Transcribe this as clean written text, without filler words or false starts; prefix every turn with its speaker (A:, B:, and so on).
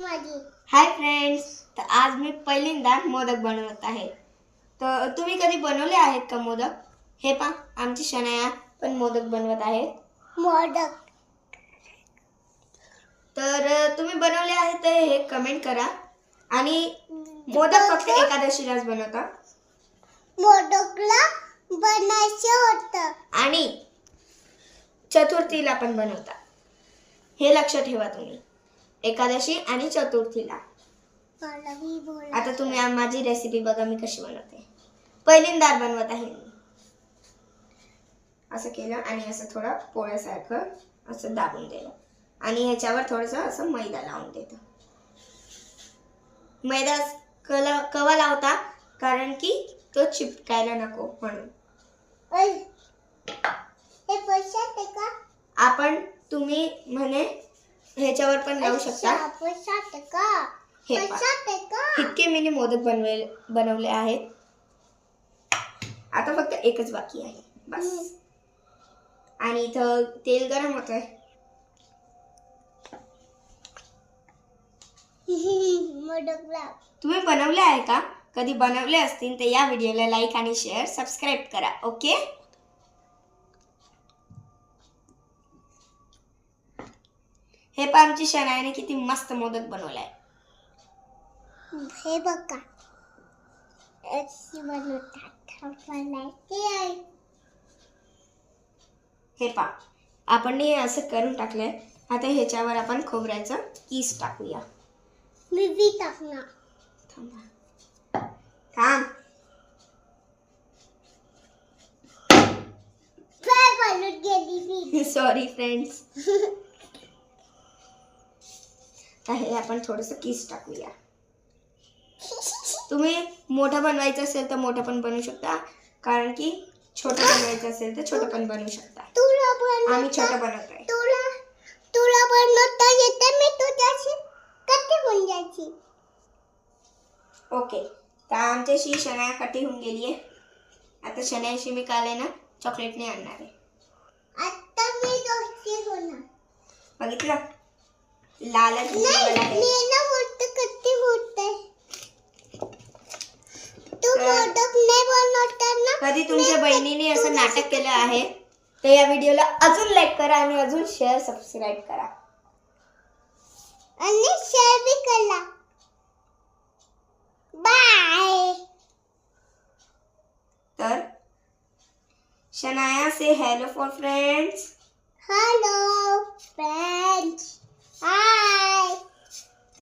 A: Hi friends, तर आज मी पहिल्यांदा मोदक बनवत आहे. तर तुम्ही कधी बनवले आहेत का मोदक? हे पहा, आमची शनाया पण मोदक बनवत आहेत.
B: मोदक
A: तर तुम्ही बनवले आहेत तर हे कमेंट करा. आणि मोदक फक्त एकादशीलाच बनवता.
B: मोदकला बनायचं होतं
A: आणि चतुर्थीला पण बनवता. हे लक्षात ठेवा तुम्ही. एकादशी आणि चतुर्थीला. आता तुम्ही माझी रेसिपी बघा मी कशी बनवते. पहिल्यांदा बनवत आहे मी. असं केलं आणि असं थोडं पोळ्यासारखं असं दाबून दिलं आणि ह्याच्यावर थोडंसं असं मैदा लावून देतो. मैदा कवा लावता कारण की तो चिपकायला नको म्हणून.
B: हे पैशात आहे का?
A: आपण तुम्ही म्हणे ह्याच्यावर पण लावू शकता.
B: पैशात आहे का?
A: हे
B: पैशात आहे का?
A: इतके मी मोदक बनवले आहेत. आता फक्त एकच बाकी आहे बस. आणि इथं तेल गरम होत आहे.
B: मोदकला
A: तुम्ही बनवले आहे का? कधी बनवले असतील तर या व्हिडिओला लाईक आणि शेअर सबस्क्राईब करा. ओके. हे पण आमची शनायाने किती मस्त मोदक बनवलाय.
B: हे बघा अशी बनवतात.
A: हे पहा, आपण हे असं करून टाकलंय. आता ह्याच्यावर आपण खोबऱ्याचं कीस टाकूया.
B: मी टाकणार.
A: थांब. Sorry friends. हे आपण थोडंसं कीस टाकूया. तुम्ही मोठं बनवायचं असेल तर मोठं पण बनवू शकता, कारण की छोटं बनवायचं असेल तर छोटं पण बनवू शकता. आम्ही छोटं बनवतोय.
B: तुला बनवता येते, मी तुझ्याशी कधी होऊन जायची.
A: ओके. तर आमच्याशी शनाया कटी होऊन गेली आहे. आता शनायाशी मी काल आहे ना चॉकलेटने आणणार आहे.
B: आता मी दोस्ती होणार.
A: बघितलं, लालच
B: कधी होते. तू मोदक नाही बनवताना
A: कधी तुमच्या बहिणीने असं नाटक केलं आहे तर या व्हिडिओला अजून लाईक करा आणि अजून शेअर सबस्क्राईब करा
B: आणि शेअर भी करा. बाय.
A: तर शनाया से hello for friends.
B: Hello friends. High.